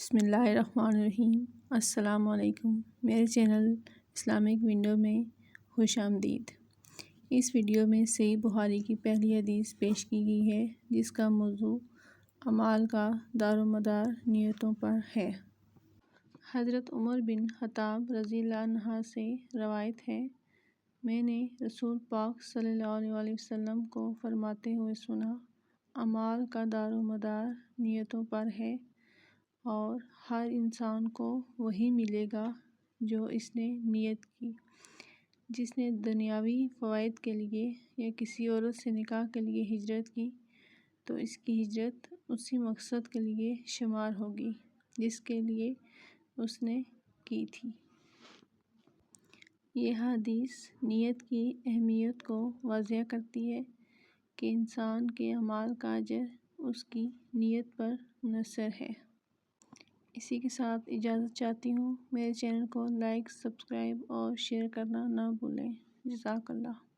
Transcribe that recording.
بسم اللہ الرحمن الرحیم۔ السلام علیکم، میرے چینل اسلامک ونڈو میں خوش آمدید۔ اس ویڈیو میں صحیح بخاری کی پہلی حدیث پیش کی گئی ہے، جس کا موضوع اعمال کا دار و مدار نیتوں پر ہے۔ حضرت عمر بن خطاب رضی اللہ عنہ سے روایت ہے، میں نے رسول پاک صلی اللہ علیہ وسلم کو فرماتے ہوئے سنا، اعمال کا دار و مدار نیتوں پر ہے، اور ہر انسان کو وہی ملے گا جو اس نے نیت کی۔ جس نے دنیاوی فوائد کے لیے یا کسی عورت سے نکاح کے لیے ہجرت کی تو اس کی ہجرت اسی مقصد کے لیے شمار ہوگی جس کے لیے اس نے کی تھی۔ یہ حدیث نیت کی اہمیت کو واضح کرتی ہے کہ انسان کے اعمال کا اجر اس کی نیت پر منحصر ہے۔ اسی کے ساتھ اجازت چاہتی ہوں۔ میرے چینل کو لائک، سبسکرائب اور شیئر کرنا نہ بھولیں۔ جزاک اللہ۔